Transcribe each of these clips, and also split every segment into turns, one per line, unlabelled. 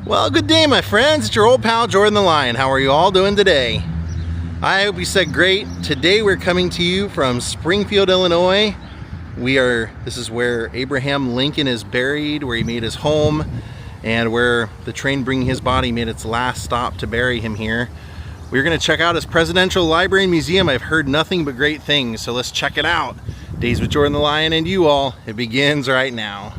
Well, good day, my friends. It's your old pal Jordan the Lion. How are you all doing today? I hope you said great. Today we're coming to you from Springfield, Illinois. This is where Abraham Lincoln is buried, where he made his home, and where the train bringing his body made its last stop to bury him here. We're going to check out his presidential library and museum. I've heard nothing but great things, so let's check it out. Days with Jordan the Lion and you all. It begins right now.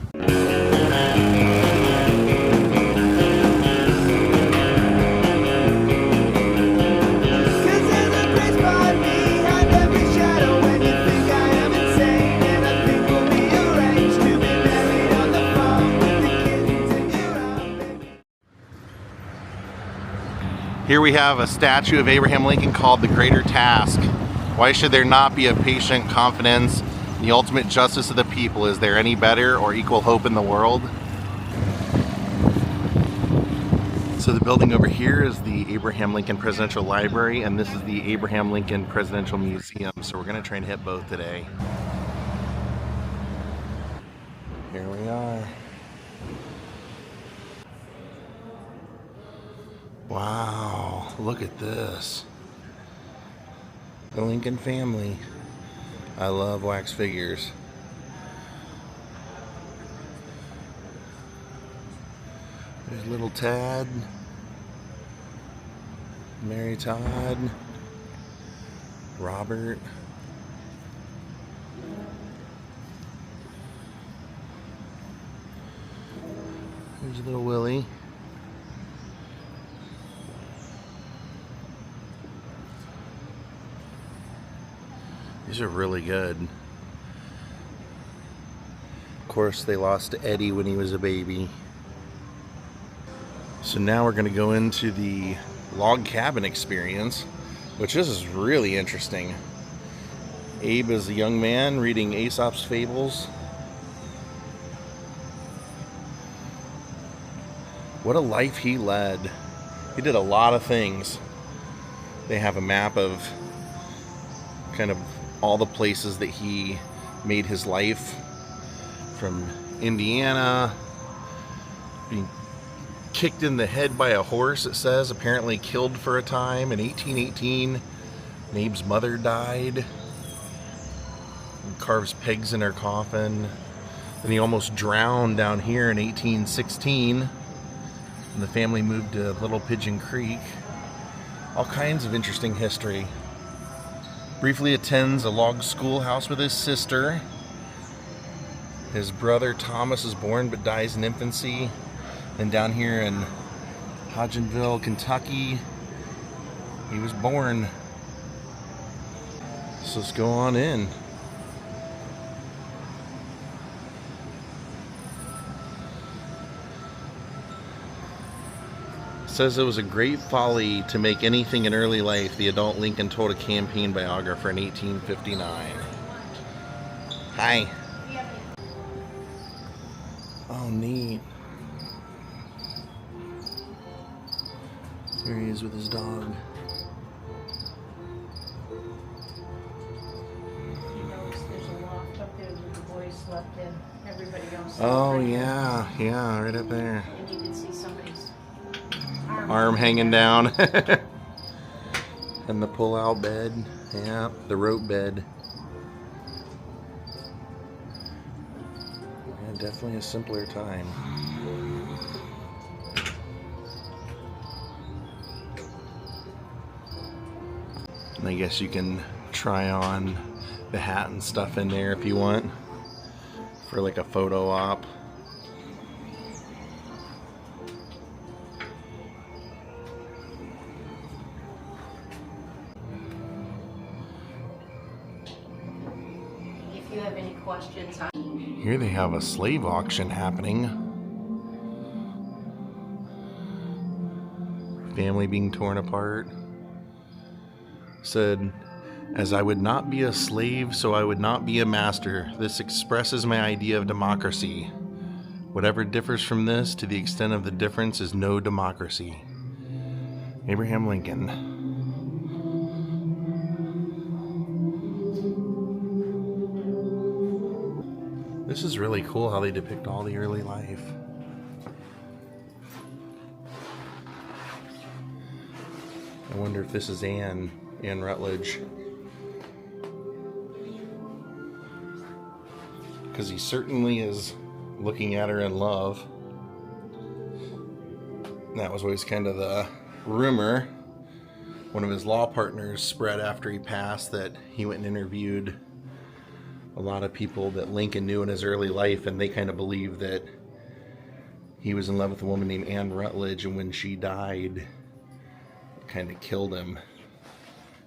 Here we have a statue of Abraham Lincoln called the Greater Task. Why should there not be a patient confidence in the ultimate justice of the people? Is there any better or equal hope in the world? So the building over here is the Abraham Lincoln Presidential Library, and this is the Abraham Lincoln Presidential Museum. So we're going to try and hit both today. Here we are. Wow, look at this. The Lincoln family. I love wax figures. There's little Tad, Mary Todd, Robert. There's little Willie. These are really good. Of course, they lost Eddie when he was a baby. So now we're going to go into the log cabin experience, which this is really interesting. Abe is a young man reading Aesop's fables. What a life he led. He did a lot of things. They have a map of kind of all the places that he made his life, from Indiana, being kicked in the head by a horse, it says, apparently killed for a time in 1818. Abe's mother died. He carves pegs in her coffin. Then he almost drowned down here in 1816, and the family moved to Little Pigeon Creek. All kinds of interesting history. Briefly attends a log schoolhouse with his sister. His brother Thomas is born but dies in infancy. And down here in Hodgenville, Kentucky, he was born. So let's go on in. Says it was a great folly to make anything in early life, the adult Lincoln told a campaign biographer in 1859. Hi. Oh, neat. Here he is with his dog.
There's a loft up there that the boys slept in. Everybody else.
Oh, yeah, right up there.
And you can see somebody's
arm hanging down. And the pull-out bed. Yeah, the rope bed. Yeah, definitely a simpler time. And I guess you can try on the hat and stuff in there if you want, for like a photo op.
If you have any questions,
Here they have a slave auction happening. Family being torn apart. Said, as I would not be a slave, so I would not be a master. This expresses my idea of democracy. Whatever differs from this, to the extent of the difference, is no democracy. Abraham Lincoln. This is really cool how they depict all the early life. I wonder if this is Anne Rutledge. Because he certainly is looking at her in love. That was always kind of the rumor. One of his law partners spread after he passed that he went and interviewed a lot of people that Lincoln knew in his early life, and they kind of believed that he was in love with a woman named Anne Rutledge, and when she died, it kind of killed him.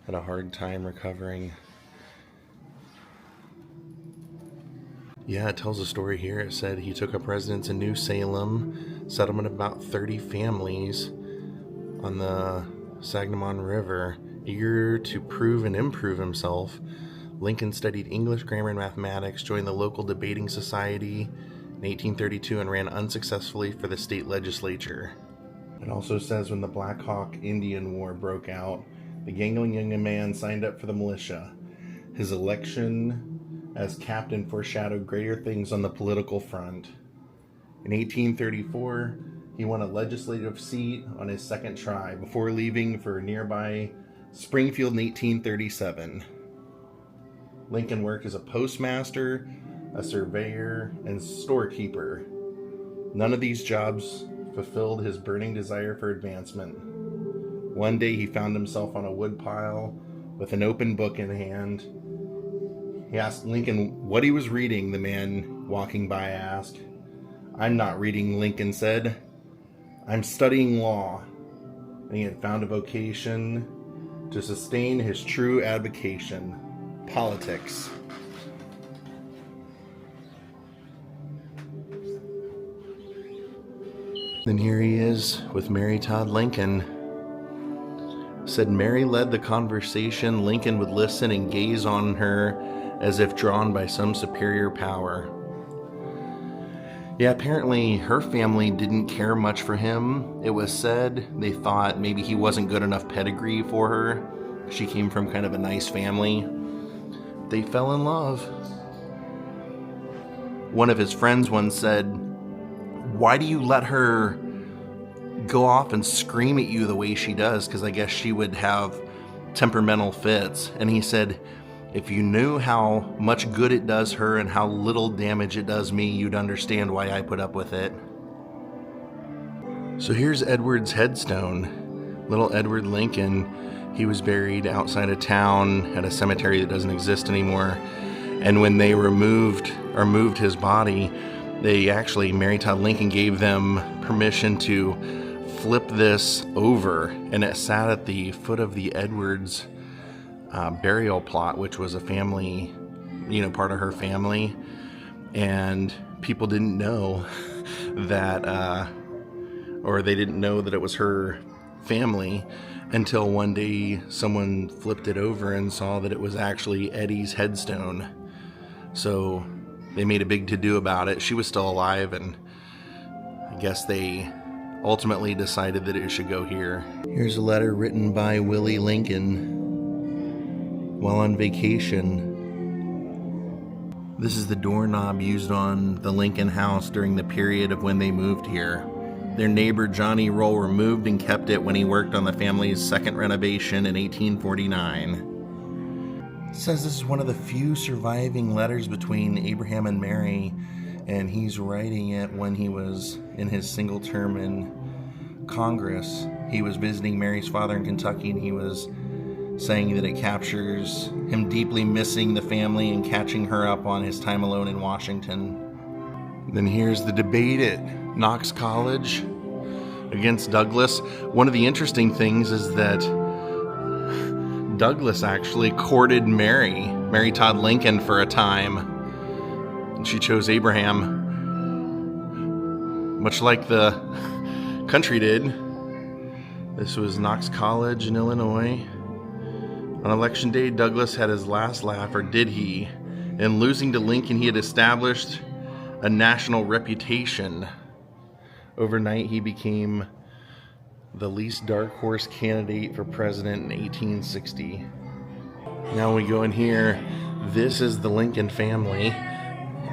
Had a hard time recovering. Yeah, it tells a story here. It said he took up residence in New Salem, settlement of about 30 families on the Sangamon River. Eager to prove and improve himself, Lincoln studied English, grammar, and mathematics, joined the local debating society in 1832, and ran unsuccessfully for the state legislature. It also says when the Black Hawk Indian War broke out, the gangling young man signed up for the militia. His election as captain foreshadowed greater things on the political front. In 1834, he won a legislative seat on his second try before leaving for nearby Springfield in 1837. Lincoln worked as a postmaster, a surveyor, and storekeeper. None of these jobs fulfilled his burning desire for advancement. One day he found himself on a woodpile with an open book in hand. He asked Lincoln what he was reading. The man walking by asked. "I'm not reading," Lincoln said. "I'm studying law." And he had found a vocation to sustain his true avocation, politics. Then here he is with Mary Todd Lincoln. Said Mary led the conversation. Lincoln would listen and gaze on her as if drawn by some superior power. Yeah, apparently her family didn't care much for him. It was said they thought maybe he wasn't good enough pedigree for her. She came from kind of a nice family. They fell in love. One of his friends once said, "Why do you let her go off and scream at you the way she does?" Because I guess she would have temperamental fits. And he said, "If you knew how much good it does her and how little damage it does me, you'd understand why I put up with it." So here's Edward's headstone. Little Edward Lincoln. He was buried outside of town at a cemetery that doesn't exist anymore. And when they moved his body, Mary Todd Lincoln gave them permission to flip this over, and it sat at the foot of the Edwards burial plot, which was a family, part of her family. And people didn't know that, or they didn't know that it was her family until one day someone flipped it over and saw that it was actually Eddie's headstone. So they made a big to-do about it. She was still alive, and I guess they ultimately decided that it should go here. Here's a letter written by Willie Lincoln while on vacation. This is the doorknob used on the Lincoln house during the period of when they moved here. Their neighbor Johnny Roll removed and kept it when he worked on the family's second renovation in 1849. It says this is one of the few surviving letters between Abraham and Mary, and he's writing it when he was in his single term in Congress. He was visiting Mary's father in Kentucky, and he was saying that it captures him deeply missing the family and catching her up on his time alone in Washington. Then here's the debate at Knox College against Douglas. One of the interesting things is that Douglas actually courted Mary Todd Lincoln for a time. And she chose Abraham, much like the country did. This was Knox College in Illinois. On election day, Douglas had his last laugh, or did he? In losing to Lincoln, he had established a national reputation. Overnight, he became the least dark horse candidate for president in 1860. Now we go in here. This is the Lincoln family,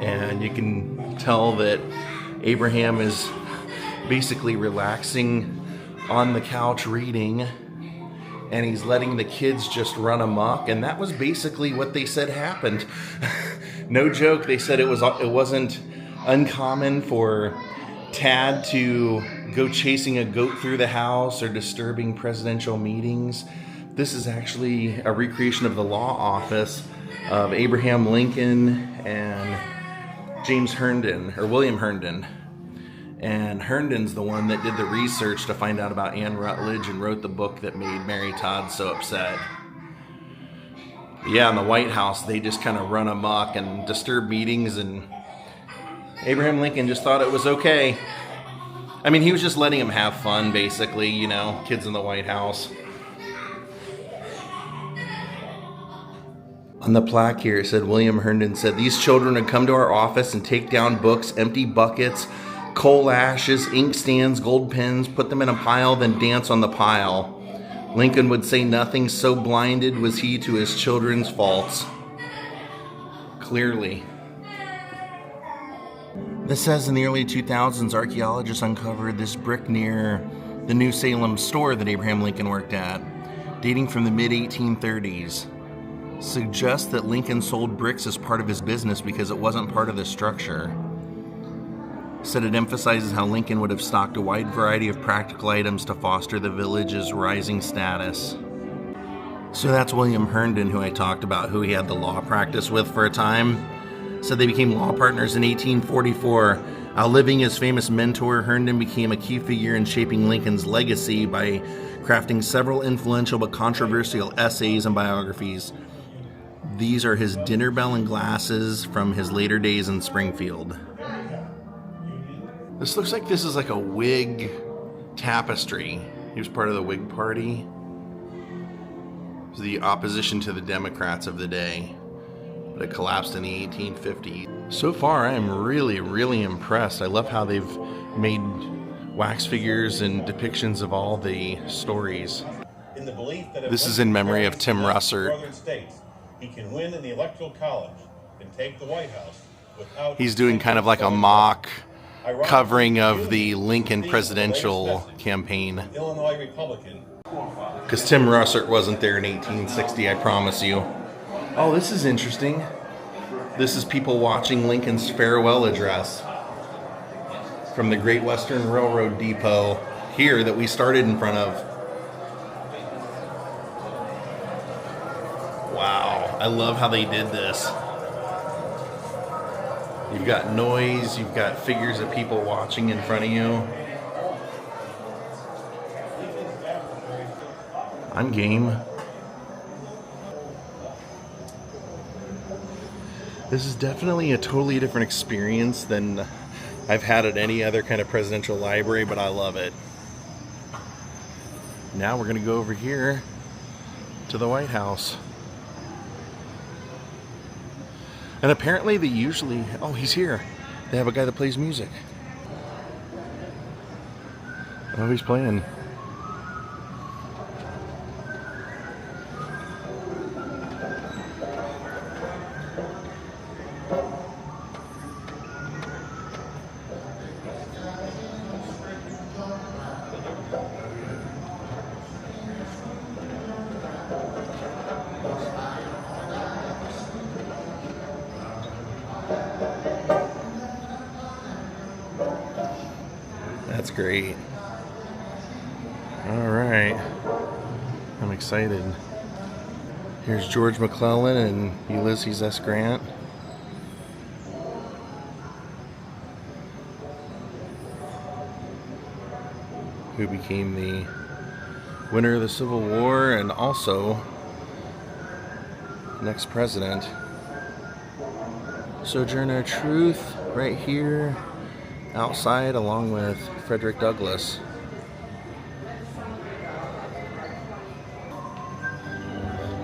and you can tell that Abraham is basically relaxing on the couch reading. and he's letting the kids just run amok, and that was basically what they said happened. No joke, they said it wasn't uncommon for Tad to go chasing a goat through the house or disturbing presidential meetings. This is actually a recreation of the law office of Abraham Lincoln and James Herndon, or William Herndon. And Herndon's the one that did the research to find out about Anne Rutledge and wrote the book that made Mary Todd so upset. Yeah, in the White House, they just kind of run amok and disturb meetings, and Abraham Lincoln just thought it was okay. I mean, he was just letting them have fun, basically, you know, kids in the White House. On the plaque here, it said, William Herndon said, these children would come to our office and take down books, empty buckets, coal ashes, inkstands, gold pens, put them in a pile, then dance on the pile. Lincoln would say nothing, so blinded was he to his children's faults. Clearly. This says in the early 2000s, archaeologists uncovered this brick near the New Salem store that Abraham Lincoln worked at, dating from the mid-1830s. Suggests that Lincoln sold bricks as part of his business because it wasn't part of the structure. Said it emphasizes how Lincoln would have stocked a wide variety of practical items to foster the village's rising status. So that's William Herndon, who I talked about, who he had the law practice with for a time. Said they became law partners in 1844. Outliving his famous mentor, Herndon became a key figure in shaping Lincoln's legacy by crafting several influential but controversial essays and biographies. These are his dinner bell and glasses from his later days in Springfield. This looks like this is like a Whig tapestry. He was part of the Whig Party. It was the opposition to the Democrats of the day, but it collapsed in the 1850s. So far, I am really, really impressed. I love how they've made wax figures and depictions of all the stories.
In the belief that
this is in memory of Tim Russert.
He can win in the Electoral College and take the White House without.
He's doing kind of like a mock covering of the Lincoln presidential campaign.
Illinois Republican.
Because Tim Russert wasn't there in 1860, I promise you. Oh, this is interesting. This is people watching Lincoln's farewell address from the Great Western Railroad Depot here that we started in front of. Wow, I love how they did this. You've got noise, you've got figures of people watching in front of you. I'm game. This is definitely a totally different experience than I've had at any other kind of presidential library, but I love it. Now we're going to go over here to the White House. And apparently they usually... Oh, he's here. They have a guy that plays music. Oh, he's playing. That's great. All right. I'm excited. Here's George McClellan and Ulysses S. Grant. Who became the winner of the Civil War and also next president. Sojourner Truth right here outside along with Frederick Douglass.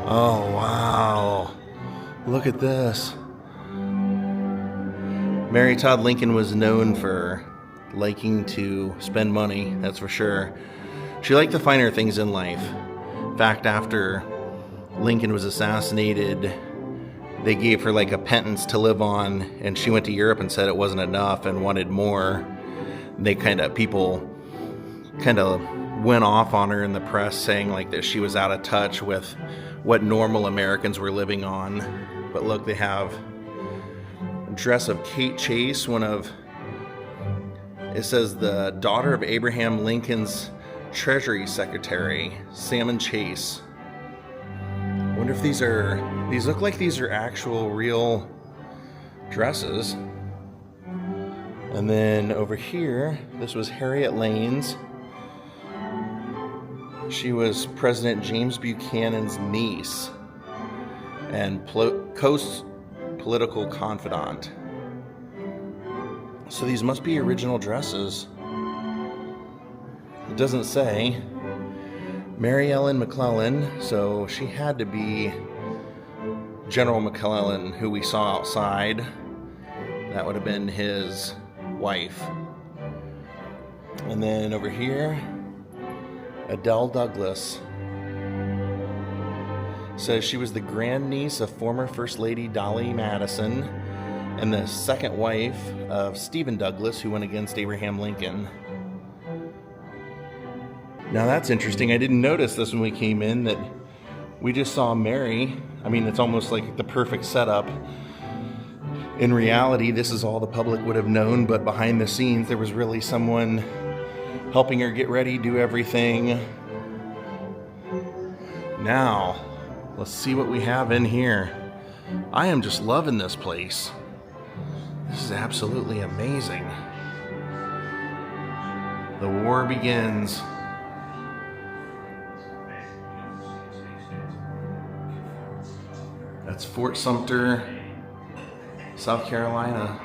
Oh wow, look at this. Mary Todd Lincoln was known for liking to spend money, that's for sure. She liked the finer things in life. In fact, after Lincoln was assassinated, they gave her like a pittance to live on, and she went to Europe and said it wasn't enough and wanted more. People kind of went off on her in the press, saying like that she was out of touch with what normal Americans were living on. But look, they have a dress of Kate Chase, it says the daughter of Abraham Lincoln's Treasury Secretary, Salmon Chase. I wonder if these look like these are actual real dresses. And then over here, this was Harriet Lane's. She was President James Buchanan's niece and political confidant. So these must be original dresses. It doesn't say. Mary Ellen McClellan, so she had to be General McClellan, who we saw outside. That would have been his wife. And then over here, Adele Douglas says she was the grandniece of former First Lady Dolly Madison and the second wife of Stephen Douglas, who went against Abraham Lincoln. Now that's interesting. I didn't notice this when we came in, that we just saw Mary. I mean, it's almost like the perfect setup. In reality, this is all the public would have known, but behind the scenes, there was really someone helping her get ready, do everything. Now, let's see what we have in here. I am just loving this place. This is absolutely amazing. The war begins. That's Fort Sumter, South Carolina.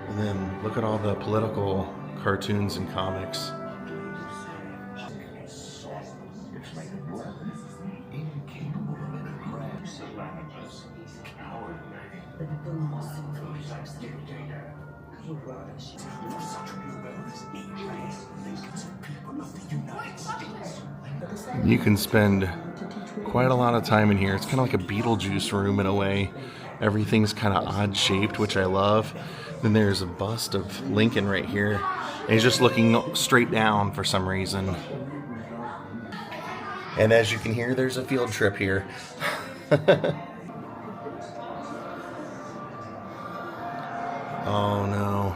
And then look at all the political cartoons and comics. You can spend quite a lot of time in here. It's kind of like a Beetlejuice room in a way. Everything's kind of odd shaped, which I love. Then there's a bust of Lincoln right here. And he's just looking straight down for some reason. And as you can hear, there's a field trip here. Oh no.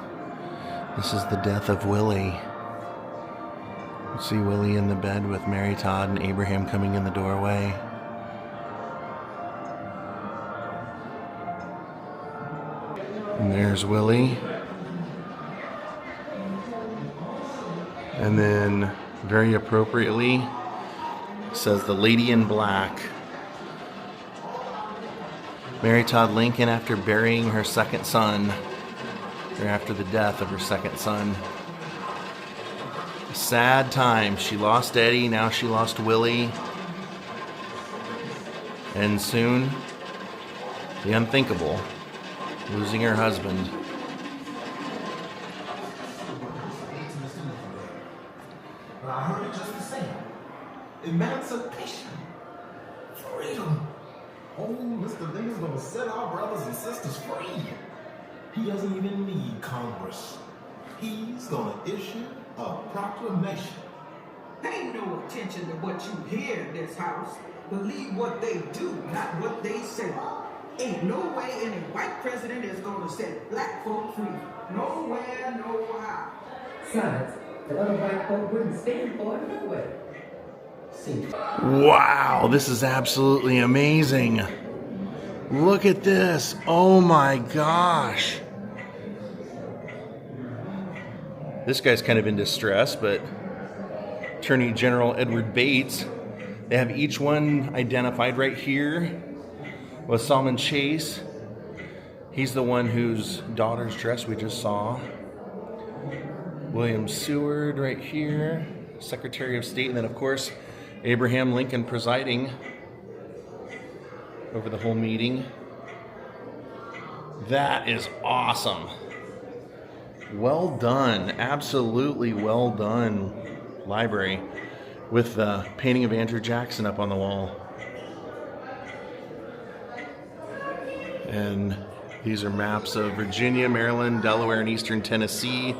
This is the death of Willie. You see Willie in the bed with Mary Todd and Abraham coming in the doorway. And there's Willie. And then, very appropriately, says the Lady in Black. Mary Todd Lincoln after burying her second son, or after the death of her second son. A sad time. She lost Eddie, now she lost Willie. And soon, the unthinkable, losing her husband.
I heard it just the same. Emancipation. Freedom. Oh, Mr. Lincoln's gonna set our brothers and sisters free. He doesn't even need Congress. He's gonna issue a proclamation.
Pay no attention to what you hear in this house. Believe what they do, not what they say. Ain't no way any white president is gonna set black folk free. Nowhere, no how.
Besides, the other white folk wouldn't stand for it anyway. See.
Wow, this is absolutely amazing. Look at this. Oh my gosh. This guy's kind of in distress, but Attorney General Edward Bates, they have each one identified right here with Salmon Chase. He's the one whose daughter's dress we just saw. William Seward right here, Secretary of State, and then of course Abraham Lincoln presiding over the whole meeting. That is awesome. Well done, absolutely well done, library, with the painting of Andrew Jackson up on the wall. And these are maps of Virginia, Maryland, Delaware, and Eastern Tennessee.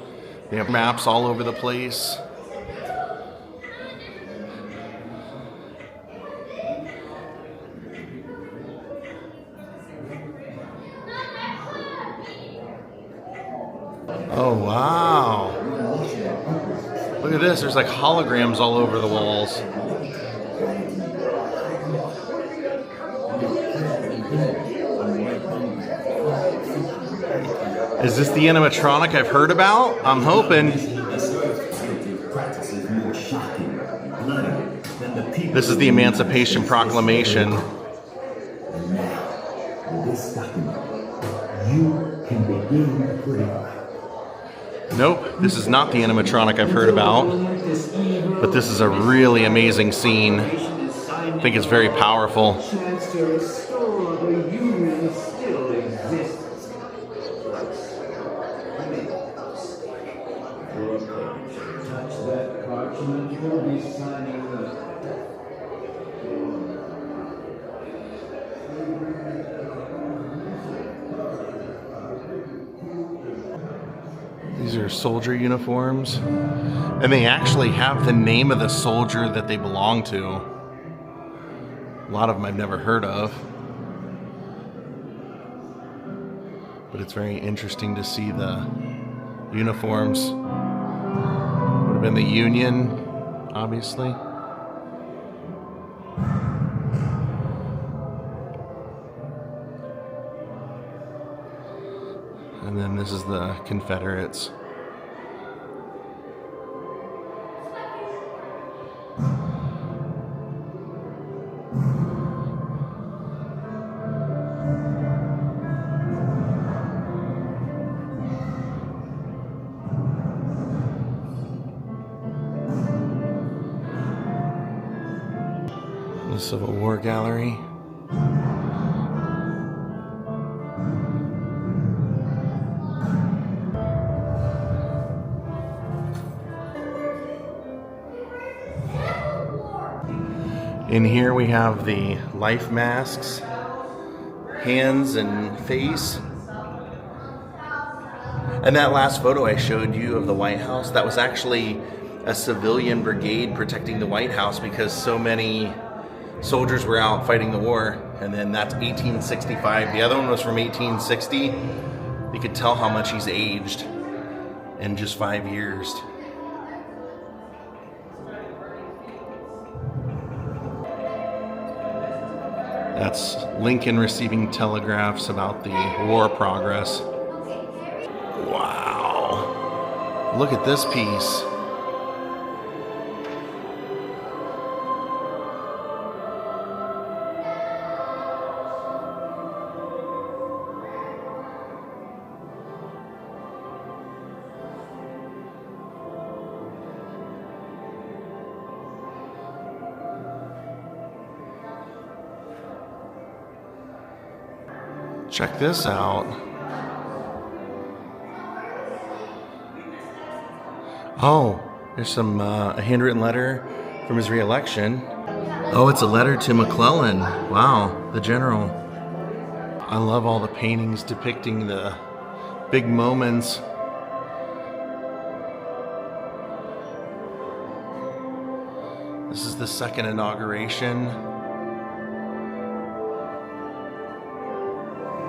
They have maps all over the place. Oh, wow. Look at this. There's like holograms all over the walls. Is this the animatronic I've heard about? I'm hoping. This is the Emancipation Proclamation.
And now, with this document, you can begin to put it.
Nope, this is not the animatronic I've heard about. But this is a really amazing scene. I think it's very powerful.
Chance to restore the union still exists. Touch that parchment, you'll be signing the...
These are soldier uniforms. And they actually have the name of the soldier that they belong to. A lot of them I've never heard of. But it's very interesting to see the uniforms. Would have been the Union, obviously. And then this is the Confederates. The Civil War Gallery. In here we have the life masks, hands and face. And that last photo I showed you of the White House, that was actually a civilian brigade protecting the White House because so many soldiers were out fighting the war. And then that's 1865. The other one was from 1860. You could tell how much he's aged in just 5 years. That's Lincoln receiving telegraphs about the war progress. Wow. Look at this piece. Check this out. Oh, there's some a handwritten letter from his re-election. Oh, it's a letter to McClellan. Wow, the general. I love all the paintings depicting the big moments. This is the second inauguration.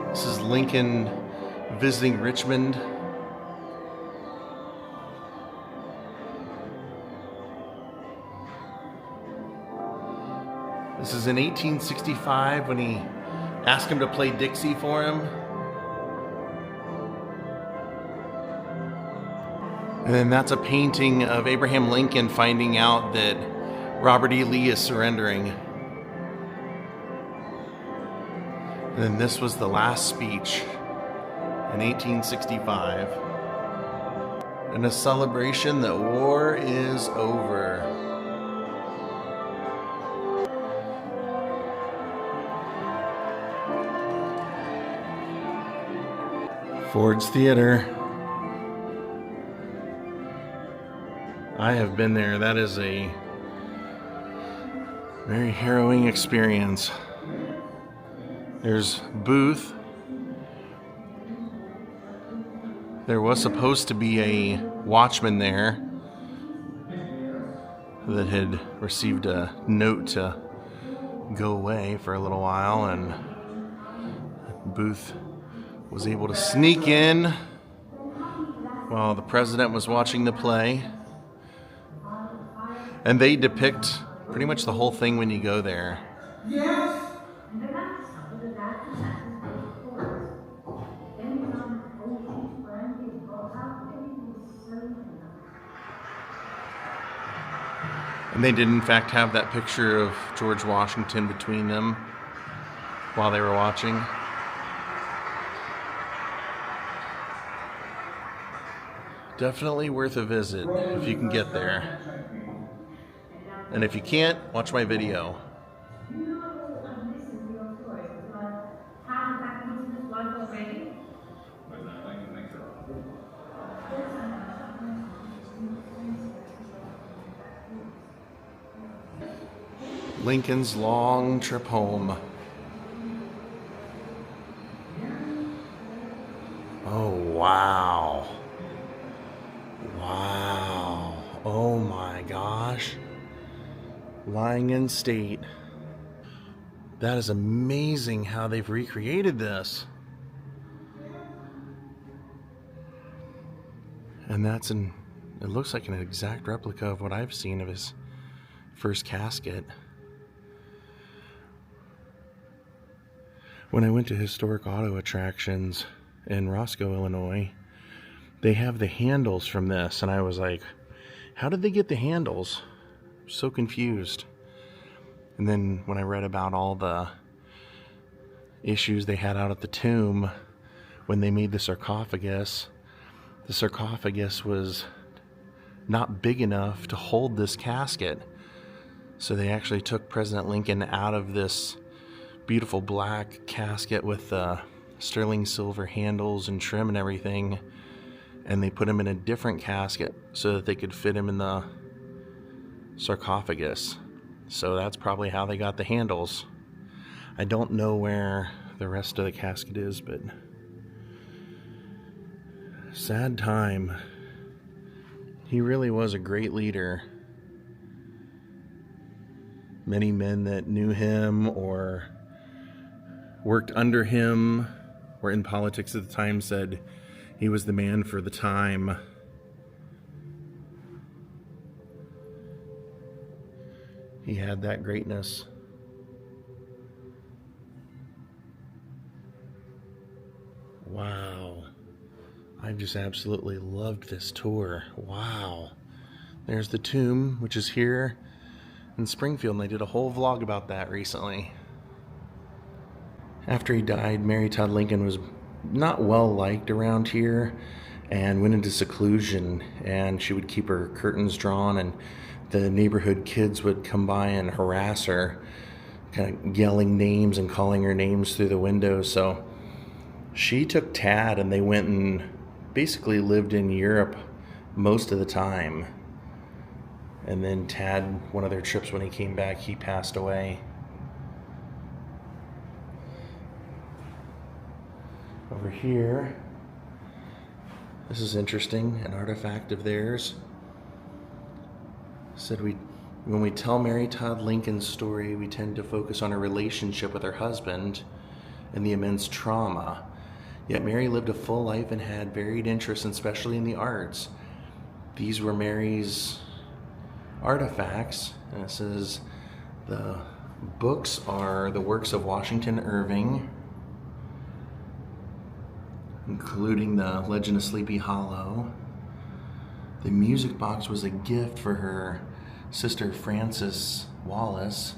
This is Lincoln visiting Richmond. This is in 1865 when he asked him to play Dixie for him. And then that's a painting of Abraham Lincoln finding out that Robert E. Lee is surrendering. And then this was the last speech in 1865. And a celebration that war is over. Ford's Theater. I have been there. That is a very harrowing experience. There's Booth. There was supposed to be a watchman there that had received a note to go away for a little while, and Booth was able to sneak in while the president was watching the play. And they depict pretty much the whole thing when you go there.
Yes.
And they did in fact have that picture of George Washington between them while they were watching. Definitely worth a visit if you can get there. And if you can't, watch my video. Lincoln's long trip home. Oh, wow. Wow. Oh my gosh. Lying in state. That is amazing how they've recreated this. And that's it looks like an exact replica of what I've seen of his first casket. When I went to historic auto attractions in Roscoe, Illinois, they have the handles from this, and I was like, how did they get the handles? I'm so confused. And then when I read about all the issues they had out at the tomb when they made the sarcophagus was not big enough to hold this casket. So they actually took President Lincoln out of this beautiful black casket with the sterling silver handles and trim and everything, and they put him in a different casket so that they could fit him in the sarcophagus. So that's probably how they got the handles. I don't know where the rest of the casket is, but sad time. He really was a great leader. Many men that knew him or worked under him or in politics at the time said he was the man for the time. He had that greatness. Wow. I've just absolutely loved this tour. Wow. There's the tomb, which is here in Springfield, and they did a whole vlog about that recently. After he died, Mary Todd Lincoln was not well liked around here and went into seclusion, and she would keep her curtains drawn, and the neighborhood kids would come by and harass her, kind of yelling names and calling her names through the window. So she took Tad and they went and basically lived in Europe most of the time. And then Tad, one of their trips when he came back, he passed away. Over here, this is interesting, an artifact of theirs. Said when we tell Mary Todd Lincoln's story, we tend to focus on her relationship with her husband and the immense trauma. Yet Mary lived a full life and had varied interests, especially in the arts. These were Mary's artifacts, and it says the books are the works of Washington Irving, including the Legend of Sleepy Hollow. The music box was a gift for her sister Frances Wallace.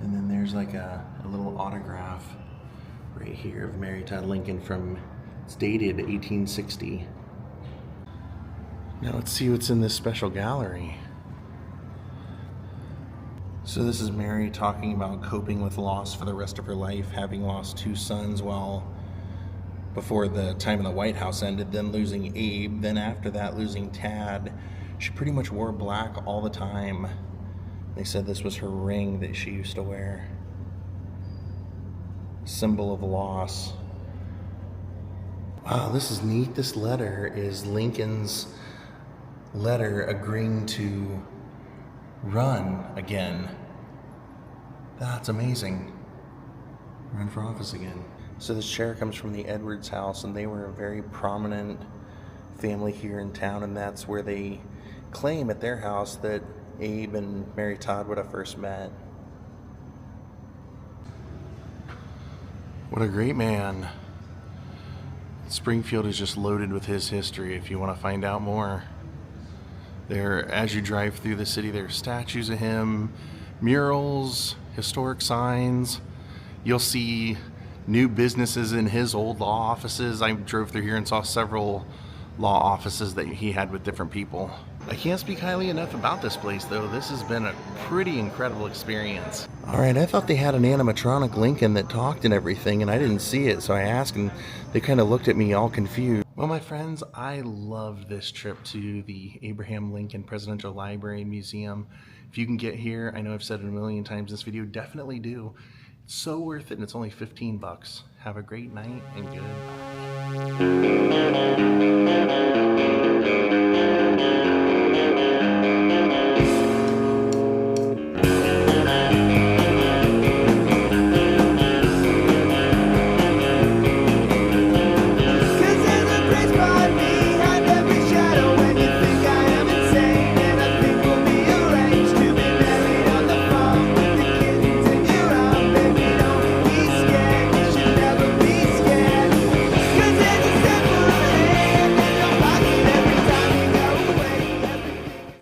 And then there's like a little autograph right here of Mary Todd Lincoln it's dated 1860. Now let's see what's in this special gallery. So this is Mary talking about coping with loss for the rest of her life, having lost 2 sons before the time in the White House ended, then losing Abe, then after that losing Tad. She pretty much wore black all the time. They said this was her ring that she used to wear. Symbol of loss. Wow, this is neat. This letter is Lincoln's letter agreeing to run again. That's amazing. Run for office again. So this chair comes from the Edwards house, and they were a very prominent family here in town, and that's where they claim at their house that Abe and Mary Todd would have first met. What a great man. Springfield is just loaded with his history if you want to find out more. There, as you drive through the city, there are statues of him, murals, historic signs. You'll see new businesses in his old law offices. I drove through here and saw several law offices that he had with different people. I can't speak highly enough about this place, though. This has been a pretty incredible experience. All right, I thought they had an animatronic Lincoln that talked and everything, and I didn't see it, so I asked, and they kind of looked at me all confused. Well, my friends, I loved this trip to the Abraham Lincoln Presidential Library and Museum. If you can get here, I know I've said it a million times in this video, definitely do. It's so worth it, and it's only $15. Have a great night, and goodbye.